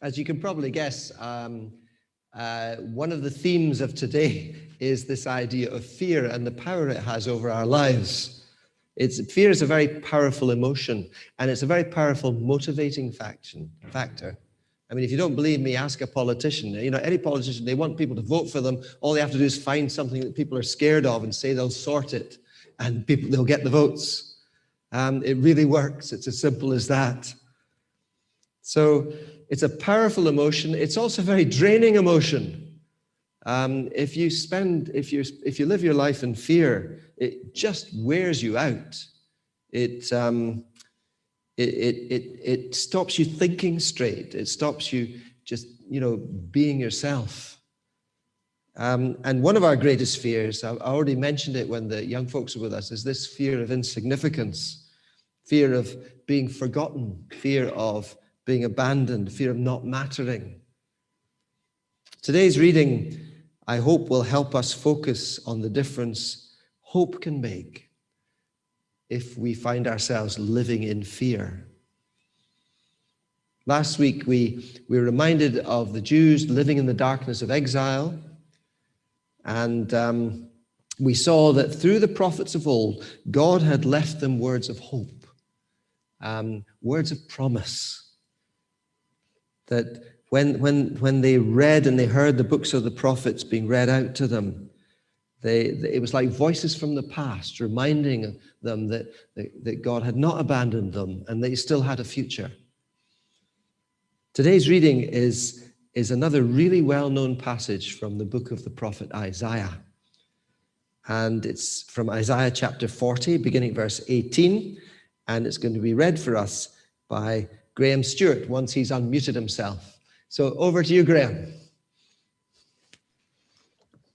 As you can probably guess, one of the themes of today is this idea of fear and the power it has over our lives. Fear is a very powerful emotion, and it's a very powerful motivating factor. I mean, if you don't believe me, ask a politician. You know, any politician, they want people to vote for them. All they have to do is find something that people are scared of and say they'll sort it, and they'll get the votes. It really works. It's as simple as that. So it's a powerful emotion. It's also a very draining emotion. If you live your life in fear, it just wears you out. It stops you thinking straight. It stops you just, being yourself. And one of our greatest fears, I already mentioned it when the young folks were with us, is this fear of insignificance, fear of being forgotten, fear of being abandoned, fear of not mattering. Today's reading, I hope, will help us focus on the difference hope can make if we find ourselves living in fear. Last week, we were reminded of the Jews living in the darkness of exile, and we saw that through the prophets of old, God had left them words of hope, words of promise, that when they read and they heard the books of the prophets being read out to them, it was like voices from the past reminding them that God had not abandoned them and they still had a future. Today's reading is another really well-known passage from the book of the prophet Isaiah. And it's from Isaiah chapter 40, beginning verse 18, and it's going to be read for us by Graham Stewart once he's unmuted himself. So over to you, Graham.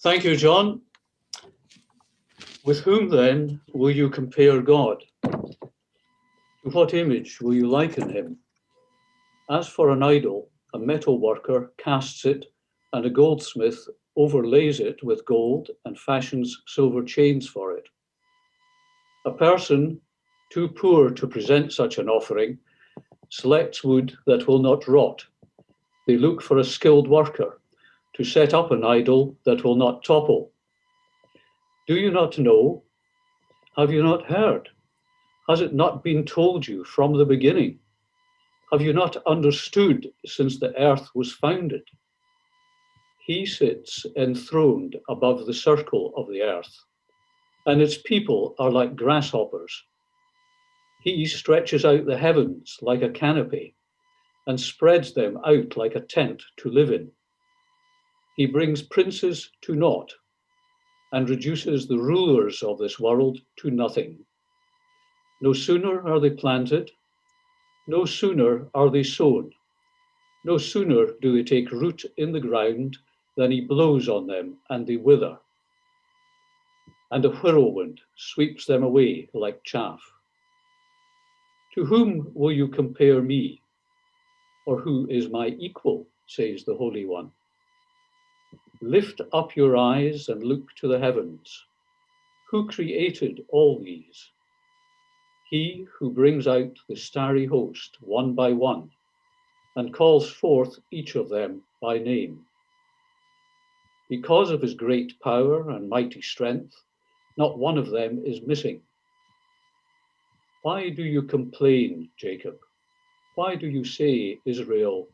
Thank you, John. With whom then will you compare God? To what image will you liken him? As for an idol, a metal worker casts it, and a goldsmith overlays it with gold and fashions silver chains for it. A person too poor to present such an offering selects wood that will not rot. They look for a skilled worker to set up an idol that will not topple. Do you not know? Have you not heard? Has it not been told you from the beginning? Have you not understood since the earth was founded? He sits enthroned above the circle of the earth, and its people are like grasshoppers. He stretches out the heavens like a canopy and spreads them out like a tent to live in. He brings princes to naught and reduces the rulers of this world to nothing. No sooner are they planted, no sooner are they sown, no sooner do they take root in the ground than he blows on them and they wither, and a whirlwind sweeps them away like chaff. To whom will you compare me? Or who is my equal, says the Holy One. Lift up your eyes and look to the heavens. Who created all these? He who brings out the starry host one by one and calls forth each of them by name. Because of his great power and mighty strength, not one of them is missing. Why do you complain, Jacob? Why do you say, Israel,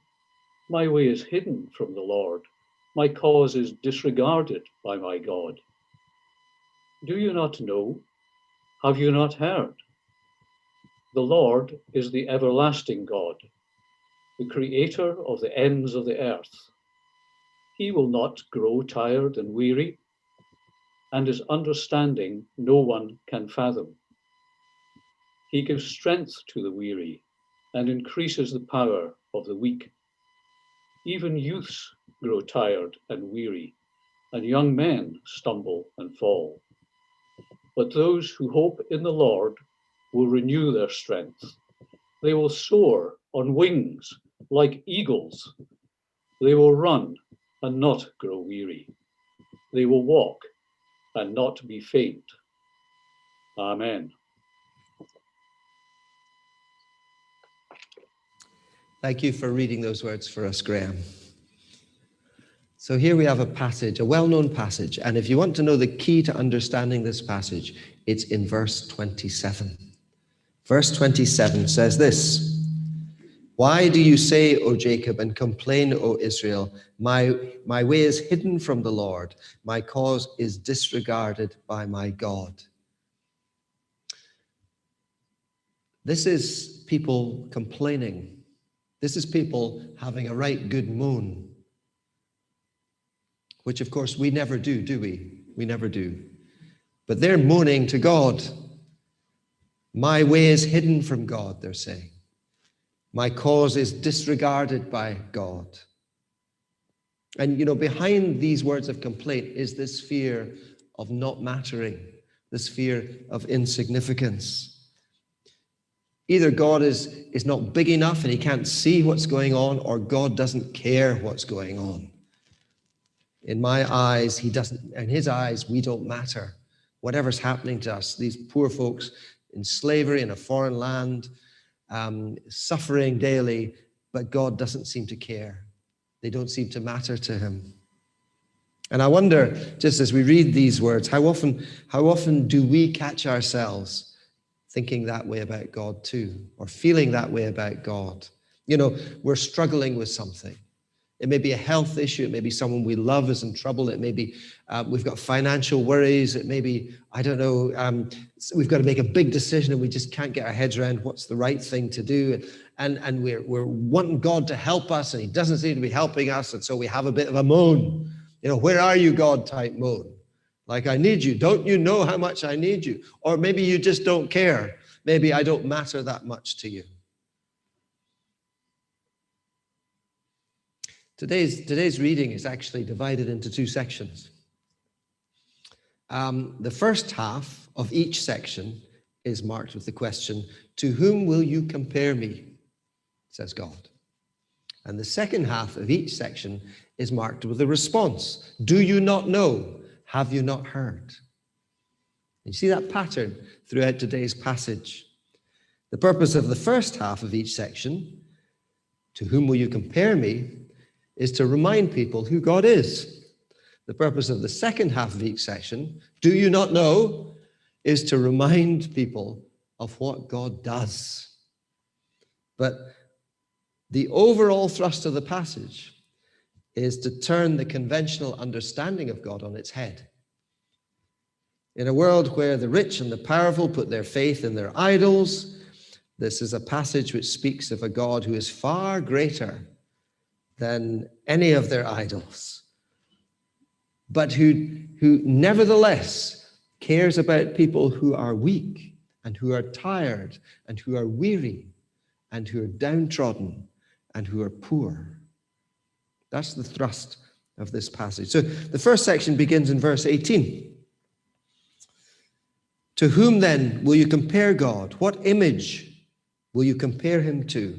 my way is hidden from the Lord, my cause is disregarded by my God? Do you not know? Have you not heard? The Lord is the everlasting God, the creator of the ends of the earth. He will not grow tired and weary, and his understanding no one can fathom. He gives strength to the weary and increases the power of the weak. Even youths grow tired and weary, and young men stumble and fall. But those who hope in the Lord will renew their strength. They will soar on wings like eagles. They will run and not grow weary. They will walk and not be faint. Amen. Thank you for reading those words for us, Graham. So here we have a passage, a well-known passage. And if you want to know the key to understanding this passage, it's in verse 27. Verse 27 says this: "Why do you say, O Jacob, and complain, O Israel? My way is hidden from the Lord. My cause is disregarded by my God." This is people complaining. This is people having a right good moan, which of course we never do we? We never do. But they're moaning to God. My way is hidden from God, they're saying. My cause is disregarded by God. And behind these words of complaint is this fear of not mattering, this fear of insignificance. Either God is not big enough and he can't see what's going on, or God doesn't care what's going on. In my eyes, he doesn't. In his eyes, we don't matter. Whatever's happening to us, these poor folks in slavery in a foreign land, suffering daily, but God doesn't seem to care. They don't seem to matter to him. And I wonder, just as we read these words, how often do we catch ourselves thinking that way about God too, or feeling that way about God? We're struggling with something. It may be a health issue. It may be someone we love is in trouble. It may be we've got financial worries. It may be, I don't know, we've got to make a big decision and we just can't get our heads around what's the right thing to do. And we're wanting God to help us, and he doesn't seem to be helping us. And so we have a bit of a moan. Where are you, God type moan. Like, I need you. Don't you know how much I need you? Or maybe you just don't care. Maybe I don't matter that much to you. Today's reading is actually divided into two sections. The first half of each section is marked with the question, "To whom will you compare me?" says God. And the second half of each section is marked with a response. "Do you not know? Have you not heard?" You see that pattern throughout today's passage. The purpose of the first half of each section, "To whom will you compare me?" is to remind people who God is. The purpose of the second half of each section, "Do you not know?" is to remind people of what God does. But the overall thrust of the passage is to turn the conventional understanding of God on its head. In a world where the rich and the powerful put their faith in their idols, this is a passage which speaks of a God who is far greater than any of their idols, but who nevertheless cares about people who are weak and who are tired and who are weary and who are downtrodden and who are poor. That's the thrust of this passage. So the first section begins in verse 18. "To whom then will you compare God? What image will you compare him to?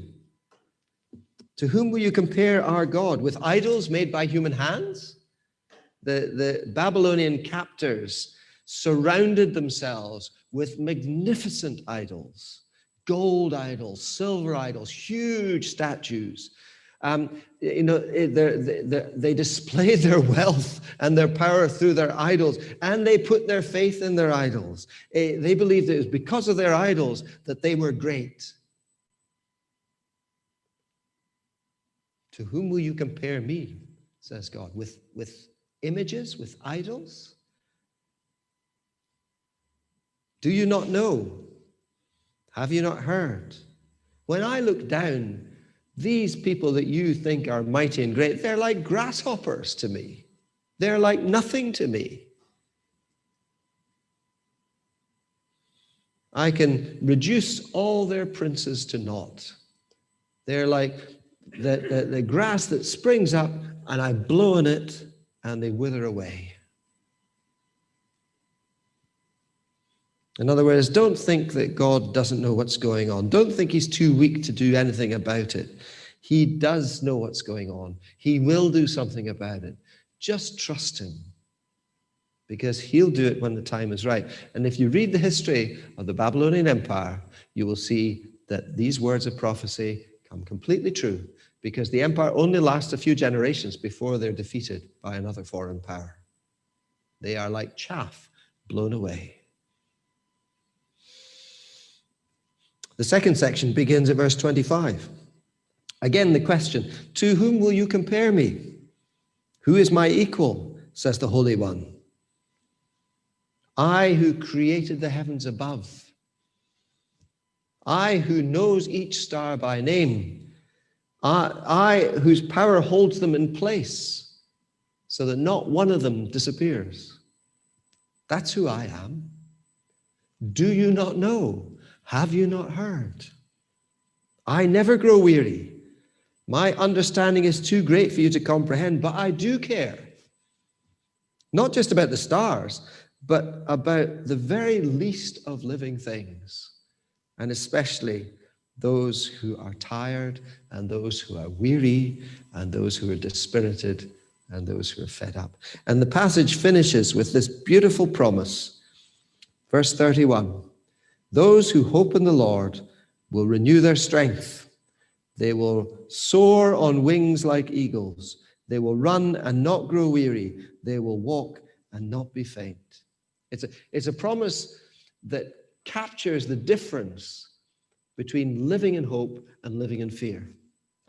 To whom will you compare our God? With idols made by human hands?" The Babylonian captors surrounded themselves with magnificent idols, gold idols, silver idols, huge statues. They displayed their wealth and their power through their idols, and they put their faith in their idols. They believed it was because of their idols that they were great. "To whom will you compare me?" says God. With images, with idols? "Do you not know? Have you not heard? When I look down, these people that you think are mighty and great, they're like grasshoppers to me. They're like nothing to me. I can reduce all their princes to naught. They're like the grass that springs up, and I blow on it, and they wither away." In other words, don't think that God doesn't know what's going on. Don't think he's too weak to do anything about it. He does know what's going on. He will do something about it. Just trust him, because he'll do it when the time is right. And if you read the history of the Babylonian Empire, you will see that these words of prophecy come completely true, because the empire only lasts a few generations before they're defeated by another foreign power. They are like chaff blown away. The second section begins at verse 25. Again, the question, to whom will you compare me? Who is my equal, says the Holy One. I who created the heavens above. I who knows each star by name. I whose power holds them in place so that not one of them disappears. That's who I am. Do you not know? Have you not heard? I never grow weary. My understanding is too great for you to comprehend, but I do care. Not just about the stars, but about the very least of living things, and especially those who are tired, and those who are weary, and those who are dispirited, and those who are fed up. And the passage finishes with this beautiful promise. Verse 31, those who hope in the Lord will renew their strength. They will soar on wings like eagles. They will run and not grow weary. They will walk and not be faint. It's a promise that captures the difference between living in hope and living in fear.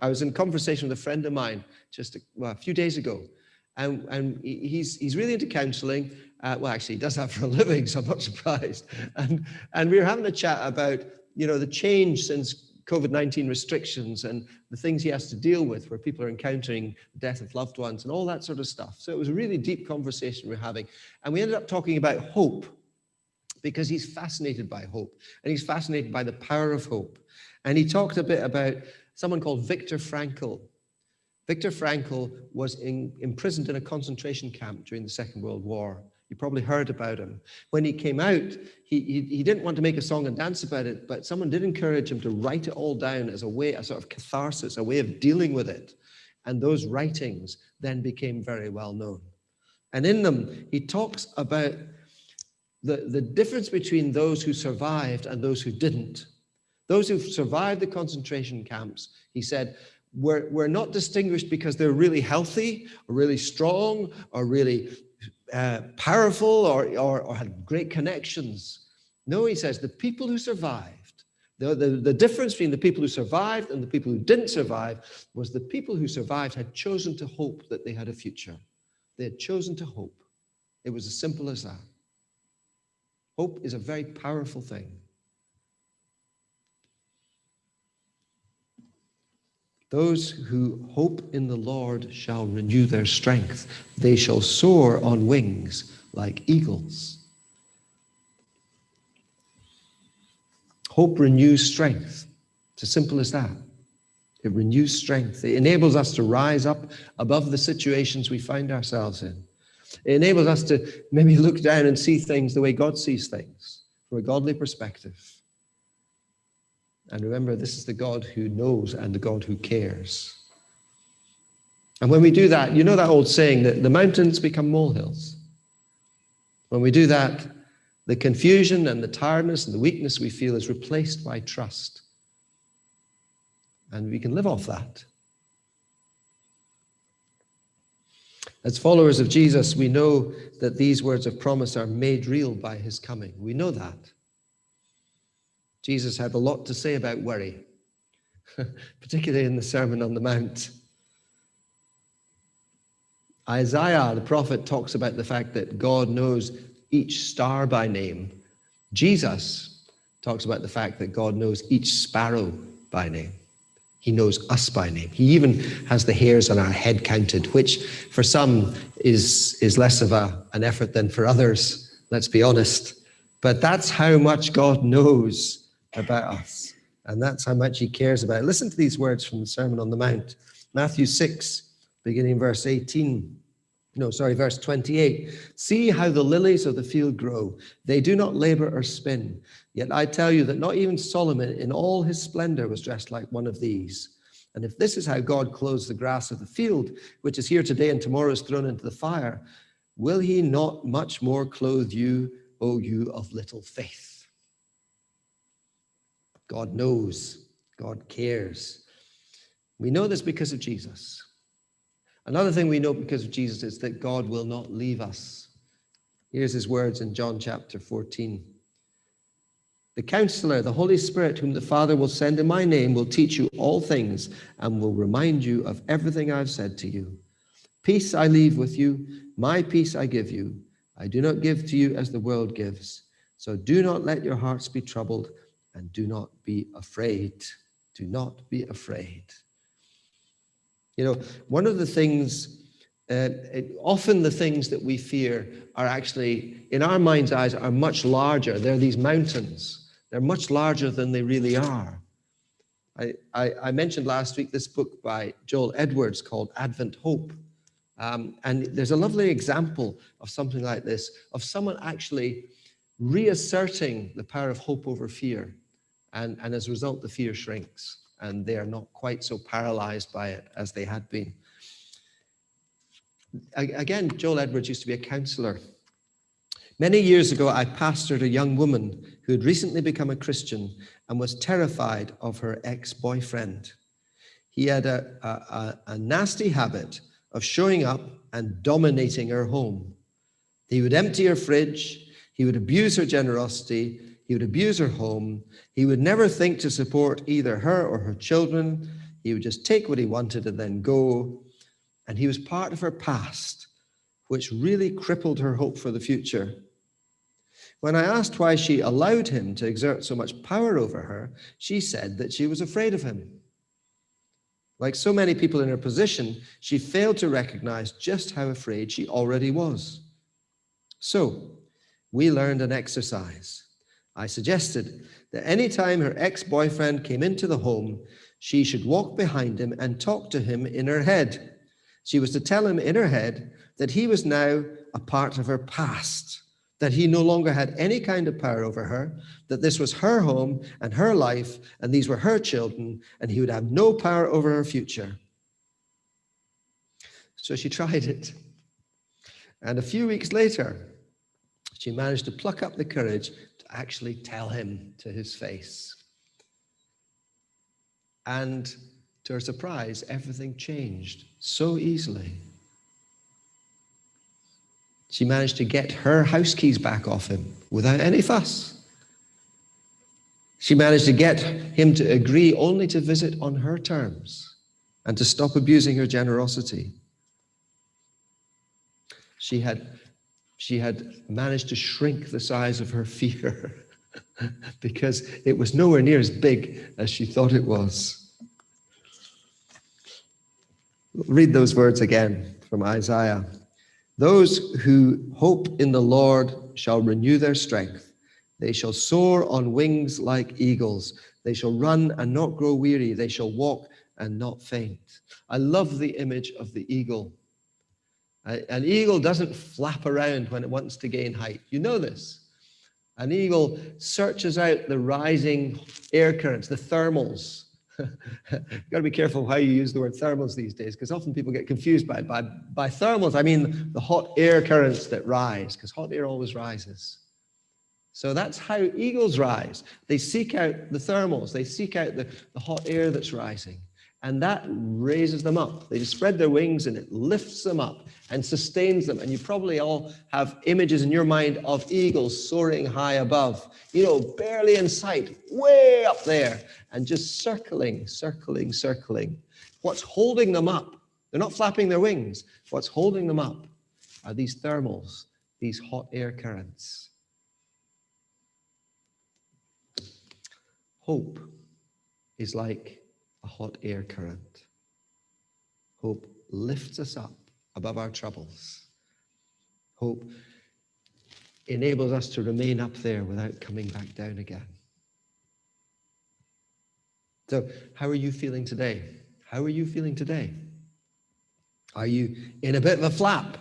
I was in conversation with a friend of mine just a few days ago, and he's really into counseling. Well, actually, he does that for a living, so I'm not surprised. And we were having a chat about, the change since COVID-19 restrictions and the things he has to deal with, where people are encountering the death of loved ones and all that sort of stuff. So it was a really deep conversation we were having. And we ended up talking about hope, because he's fascinated by hope, and he's fascinated by the power of hope. And he talked a bit about someone called Viktor Frankl. Viktor Frankl was imprisoned in a concentration camp during the Second World War. You probably heard about him. When he came out, he didn't want to make a song and dance about it, but someone did encourage him to write it all down as a sort of catharsis, a way of dealing with it. And those writings then became very well known. And in them, he talks about the difference between those who survived and those who didn't. Those who survived the concentration camps, he said, were not distinguished because they're really healthy or really strong or really powerful or had great connections. No, he says, the people who survived, the difference between the people who survived and the people who didn't survive was the people who survived had chosen to hope that they had a future. They had chosen to hope. It was as simple as that. Hope is a very powerful thing. Those who hope in the Lord shall renew their strength. They shall soar on wings like eagles. Hope renews strength. It's as simple as that. It renews strength. It enables us to rise up above the situations we find ourselves in. It enables us to maybe look down and see things the way God sees things, from a godly perspective. And remember, this is the God who knows and the God who cares. And when we do that, you know that old saying that the mountains become molehills. When we do that, the confusion and the tiredness and the weakness we feel is replaced by trust. And we can live off that. As followers of Jesus, we know that these words of promise are made real by his coming. We know that. Jesus had a lot to say about worry, particularly in the Sermon on the Mount. Isaiah, the prophet, talks about the fact that God knows each star by name. Jesus talks about the fact that God knows each sparrow by name. He knows us by name. He even has the hairs on our head counted, which for some is less of an effort than for others, let's be honest. But that's how much God knows about us. And that's how much he cares about it. Listen to these words from the Sermon on the Mount. Matthew 6, beginning verse 28. See how the lilies of the field grow. They do not labor or spin. Yet I tell you that not even Solomon in all his splendor was dressed like one of these. And if this is how God clothes the grass of the field, which is here today and tomorrow is thrown into the fire, will he not much more clothe you, O you of little faith? God knows. God cares. We know this because of Jesus. Another thing we know because of Jesus is that God will not leave us. Here's his words in John chapter 14. The Counselor, the Holy Spirit, whom the Father will send in my name, will teach you all things and will remind you of everything I've said to you. Peace I leave with you, my peace I give you. I do not give to you as the world gives. So do not let your hearts be troubled and do not be afraid. Do not be afraid. You know, one of the things, often the things that we fear are actually, in our mind's eyes, are much larger. They're these mountains. They're much larger than they really are. I mentioned last week this book by Joel Edwards called Advent Hope. And there's a lovely example of something like this, of someone actually reasserting the power of hope over fear. And as a result, the fear shrinks, and they are not quite so paralyzed by it as they had been. Again, Joel Edwards used to be a counselor. Many years ago, I pastored a young woman who had recently become a Christian and was terrified of her ex-boyfriend. He had a nasty habit of showing up and dominating her home. He would empty her fridge. He would abuse her generosity. He would abuse her home. He would never think to support either her or her children. He would just take what he wanted and then go. And he was part of her past, which really crippled her hope for the future. When I asked why she allowed him to exert so much power over her, she said that she was afraid of him. Like so many people in her position, she failed to recognize just how afraid she already was. So, we learned an exercise. I suggested that any time her ex-boyfriend came into the home, she should walk behind him and talk to him in her head. She was to tell him in her head that he was now a part of her past, that he no longer had any kind of power over her, that this was her home and her life, and these were her children, and he would have no power over her future. So she tried it. And a few weeks later, she managed to pluck up the courage to actually tell him to his face. And to her surprise, everything changed so easily. She managed to get her house keys back off him without any fuss. She managed to get him to agree only to visit on her terms and to stop abusing her generosity. She had managed to shrink the size of her fear because it was nowhere near as big as she thought it was. Read those words again from Isaiah. Those who hope in the Lord shall renew their strength. They shall soar on wings like eagles. They shall run and not grow weary. They shall walk and not faint. I love the image of the eagle. An eagle doesn't flap around when it wants to gain height. You know this. An eagle searches out the rising air currents, the thermals. You've got to be careful how you use the word thermals these days, because often people get confused by thermals. I mean the hot air currents that rise, because hot air always rises. So that's how eagles rise. They seek out the thermals. They seek out the hot air that's rising. And that raises them up. They just spread their wings and it lifts them up and sustains them. And you probably all have images in your mind of eagles soaring high above, barely in sight, way up there, and just circling. What's holding them up? They're not flapping their wings. What's holding them up are these thermals, these hot air currents. Hope is like a hot air current. Hope lifts us up above our troubles. Hope enables us to remain up there without coming back down again. So, how are you feeling today? How are you feeling today? Are you in a bit of a flap?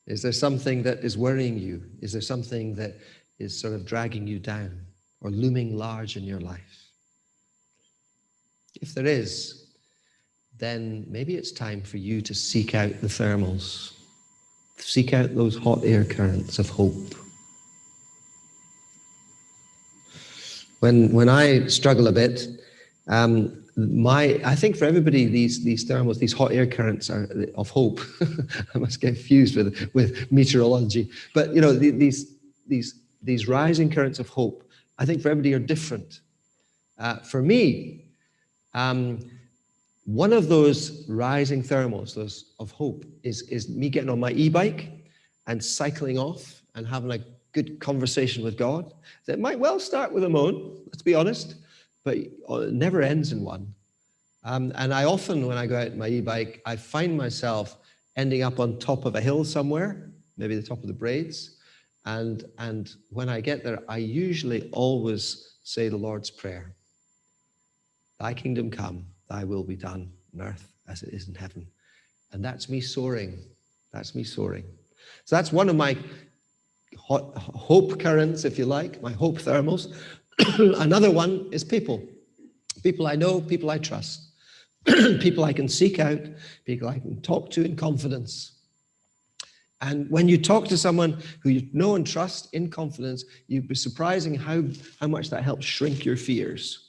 Is there something that is worrying you? Is there something that is sort of dragging you down or looming large in your life? If there is, then maybe it's time for you to seek out the thermals, seek out those hot air currents of hope. When I struggle a bit, I think for everybody, these thermals, these hot air currents are of hope. I must get fused with meteorology, but you know, these rising currents of hope, I think for everybody are different. For me, one of those rising thermals, those of hope, is me getting on my e-bike and cycling off and having a good conversation with God. That might well start with a moan, let's be honest, but it never ends in one. And I often, when I go out on my e-bike, I find myself ending up on top of a hill somewhere, maybe the top of the Braids. And when I get there, I usually always say the Lord's Prayer. Thy kingdom come, thy will be done on earth as it is in heaven. And that's me soaring. That's me soaring. So that's one of my hope currents, if you like, my hope thermals. Another one is people. People I know, people I trust. People I can seek out, people I can talk to in confidence. And when you talk to someone who you know and trust in confidence, you'd be surprising how much that helps shrink your fears.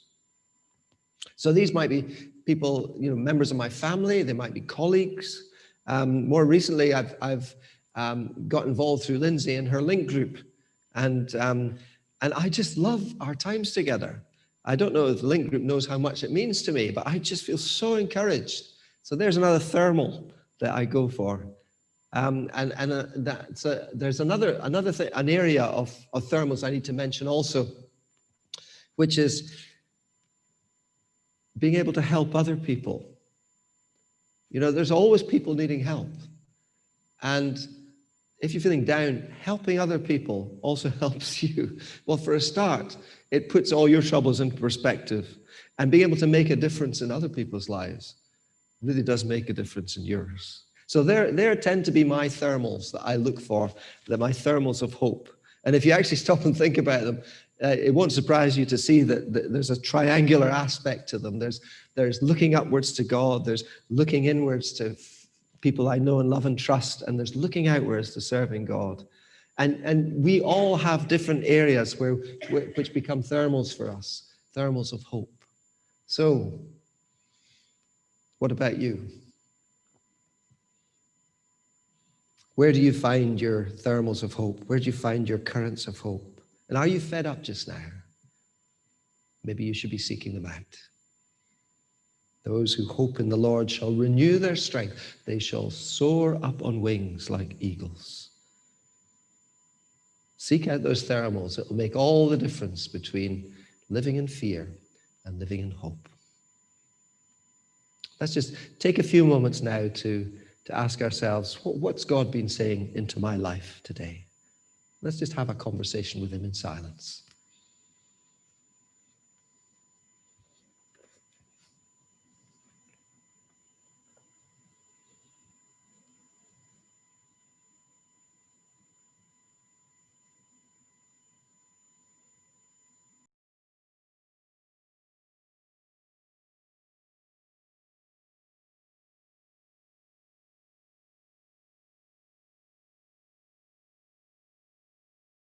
So these might be people, you know, members of my family, they might be colleagues. More recently, I've got involved through Lindsay in her link group. And I just love our times together. I don't know if the link group knows how much it means to me, but I just feel so encouraged. So there's another thermal that I go for. There's another thing, an area of thermals I need to mention also, which is being able to help other people. You know, there's always people needing help. And if you're feeling down, helping other people also helps you. Well, for a start, it puts all your troubles into perspective. And being able to make a difference in other people's lives really does make a difference in yours. So there tend to be my thermals that I look for, my thermals of hope. And if you actually stop and think about them, it won't surprise you to see that there's a triangular aspect to them. There's looking upwards to God, there's looking inwards to people I know and love and trust, and there's looking outwards to serving God. And we all have different areas which become thermals for us, thermals of hope. So, what about you? Where do you find your thermals of hope? Where do you find your currents of hope? And are you fed up just now? Maybe you should be seeking them out. Those who hope in the Lord shall renew their strength. They shall soar up on wings like eagles. Seek out those thermals. It will make all the difference between living in fear and living in hope. Let's just take a few moments now to ask ourselves, what's God been saying into my life today? Let's just have a conversation with him in silence.